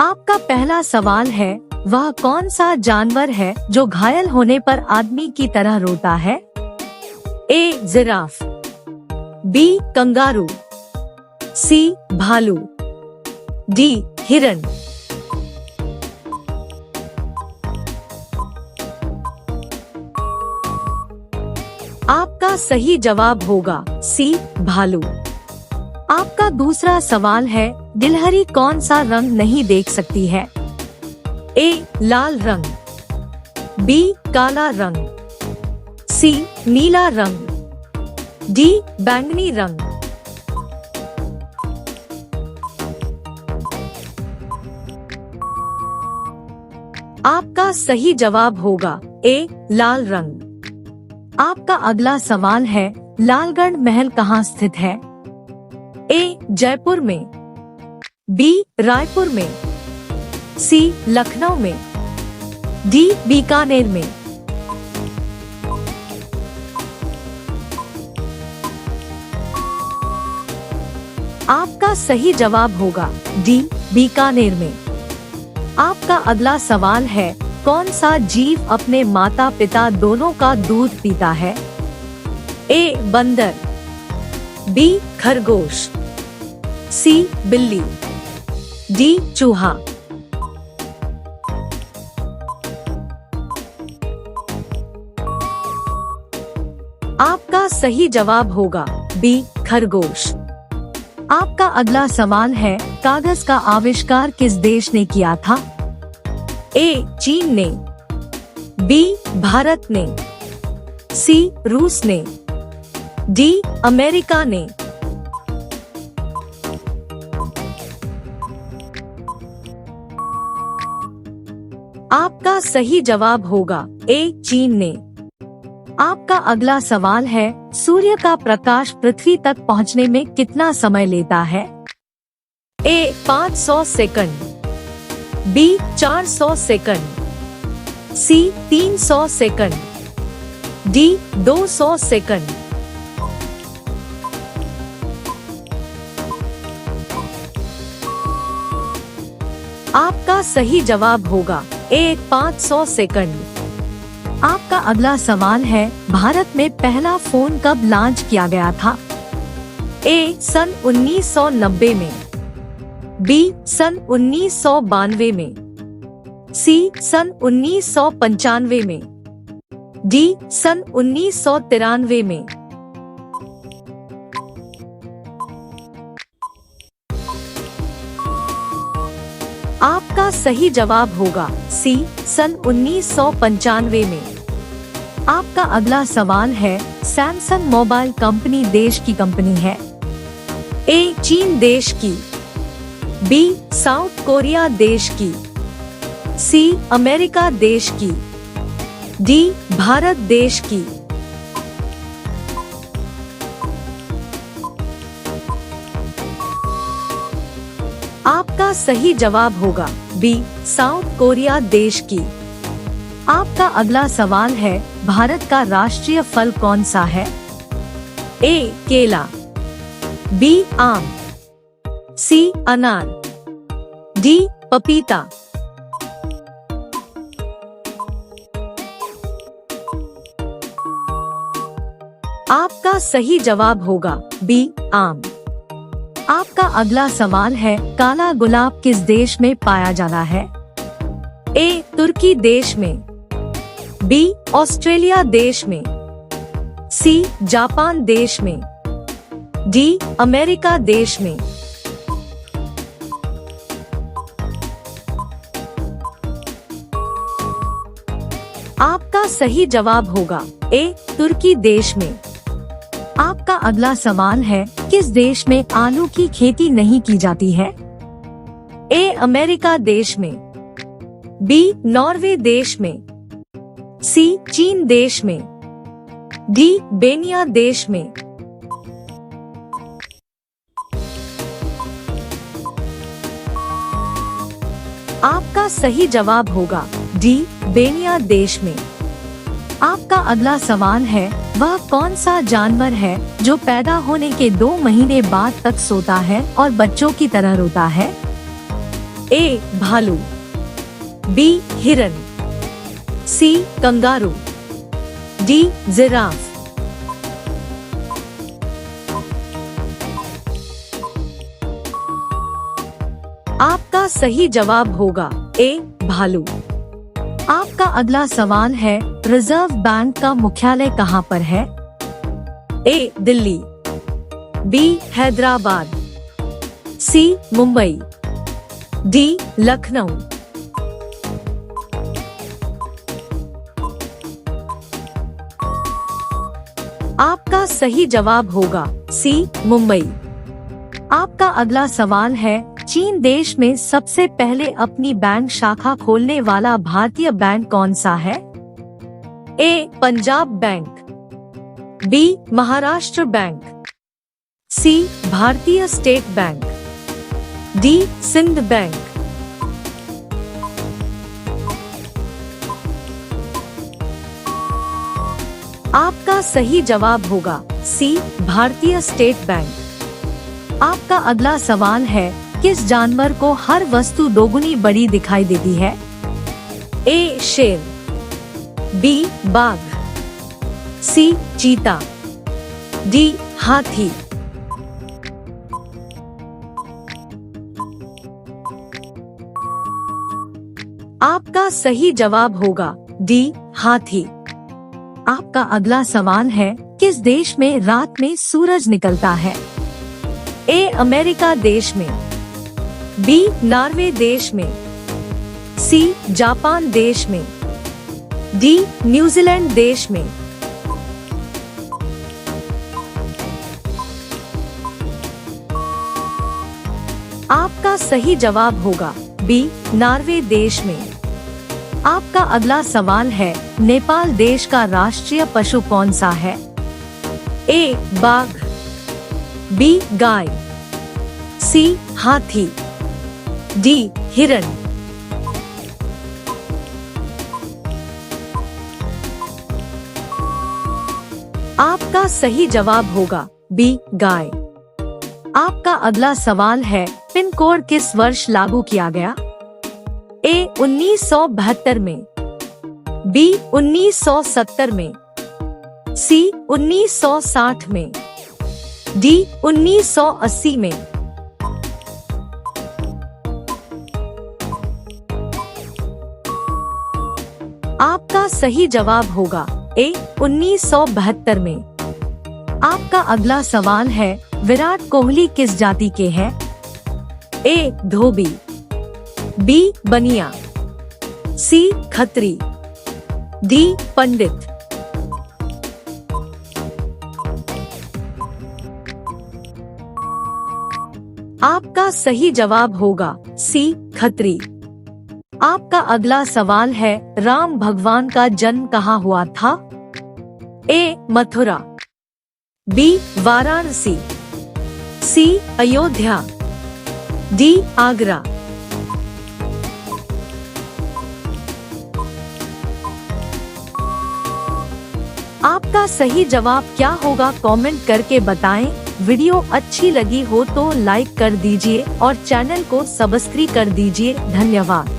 आपका पहला सवाल है, वह कौन सा जानवर है जो घायल होने पर आदमी की तरह रोता है? ए जिराफ, बी कंगारू, सी भालू, डी हिरन। आपका सही जवाब होगा सी भालू। आपका दूसरा सवाल है, गिलहरी कौन सा रंग नहीं देख सकती है? ए लाल रंग, बी काला रंग, सी नीला रंग, डी बैंगनी रंग। आपका सही जवाब होगा ए लाल रंग। आपका अगला सवाल है, लालगढ़ महल कहाँ स्थित है? ए जयपुर में, बी रायपुर में, सी लखनऊ में, डी बीकानेर में। आपका सही जवाब होगा डी बीकानेर में। आपका अगला सवाल है, कौन सा जीव अपने माता पिता दोनों का दूध पीता है? ए बंदर, बी खरगोश, सी बिल्ली, डी चूहा। आपका सही जवाब होगा बी खरगोश। आपका अगला सवाल है, कागज का आविष्कार किस देश ने किया था? ए चीन ने, बी भारत ने, सी रूस ने, डी अमेरिका ने। आपका सही जवाब होगा ए चीन ने। आपका अगला सवाल है, सूर्य का प्रकाश पृथ्वी तक पहुंचने में कितना समय लेता है? ए 500 सेकंड, बी 400 सेकंड, सी 300 सेकंड, डी 200 सेकंड। आपका सही जवाब होगा ए 500 सेकंड। आपका अगला सवाल है, भारत में पहला फोन कब लॉन्च किया गया था? ए सन 1990 में, बी सन 1992 में, सी सन 1995 में, डी सन 1993 में। आपका सही जवाब होगा सी सन 1995 में। आपका अगला सवाल है, सैमसंग मोबाइल कंपनी देश की कंपनी है? ए चीन देश की, बी साउथ कोरिया देश की, सी अमेरिका देश की, डी भारत देश की। आपका सही जवाब होगा बी साउथ कोरिया देश की। आपका अगला सवाल है, भारत का राष्ट्रीय फल कौन सा है? ए केला, बी आम, सी अनार, डी पपीता। आपका सही जवाब होगा बी आम। आपका अगला सवाल है, काला गुलाब किस देश में पाया जाता है? ए तुर्की देश में, बी ऑस्ट्रेलिया देश में, सी जापान देश में, डी अमेरिका देश में। आपका सही जवाब होगा ए तुर्की देश में। आपका अगला सवाल है, किस देश में आलू की खेती नहीं की जाती है? ए अमेरिका देश में, बी नॉर्वे देश में, सी चीन देश में, डी बेनिया देश में। आपका सही जवाब होगा डी बेनिया देश में। आपका अगला सवाल है, वह कौन सा जानवर है जो पैदा होने के 2 महीने बाद तक सोता है और बच्चों की तरह रोता है? ए भालू, बी हिरन, सी कंगारू, डी जिराफ। आपका सही जवाब होगा ए भालू। आपका अगला सवाल है, रिजर्व बैंक का मुख्यालय कहाँ पर है? ए दिल्ली, बी हैदराबाद, सी मुंबई, डी लखनऊ। आपका सही जवाब होगा सी मुंबई। आपका अगला सवाल है, चीन देश में सबसे पहले अपनी बैंक शाखा खोलने वाला भारतीय बैंक कौन सा है? A Punjab bank, B Maharashtra bank, C Bharatiya State Bank, D Sindh bank. आपका सही जवाब होगा सी भारतीय स्टेट बैंक। आपका अगला सवाल है, किस जानवर को हर वस्तु दोगुनी बड़ी दिखाई देती है? ए शेर, बी बाघ, सी चीता, डी हाथी। आपका सही जवाब होगा डी हाथी। आपका अगला सवाल है, किस देश में रात में सूरज निकलता है? ए अमेरिका देश में, बी नॉर्वे देश में, सी जापान देश में, डी न्यूजीलैंड देश में। आपका सही जवाब होगा बी नॉर्वे देश में। आपका अगला सवाल है, नेपाल देश का राष्ट्रीय पशु कौन सा है? ए बाघ, बी गाय, सी हाथी, डी हिरन। आपका सही जवाब होगा बी गाय। आपका अगला सवाल है, पिन कोड किस वर्ष लागू किया गया? ए 1972 में, बी 1970 में, सी 1960 में, डी 1980 में। आपका सही जवाब होगा ए 1972 में। आपका अगला सवाल है, विराट कोहली किस जाति के हैं? ए धोबी, बी बनिया, सी खत्री, डी पंडित। आपका सही जवाब होगा सी खत्री। आपका अगला सवाल है, राम भगवान का जन्म कहाँ हुआ था? ए मथुरा, बी वाराणसी, सी अयोध्या, डी आगरा। आपका सही जवाब क्या होगा कमेंट करके बताएं। वीडियो अच्छी लगी हो तो लाइक कर दीजिए और चैनल को सब्सक्राइब कर दीजिए। धन्यवाद।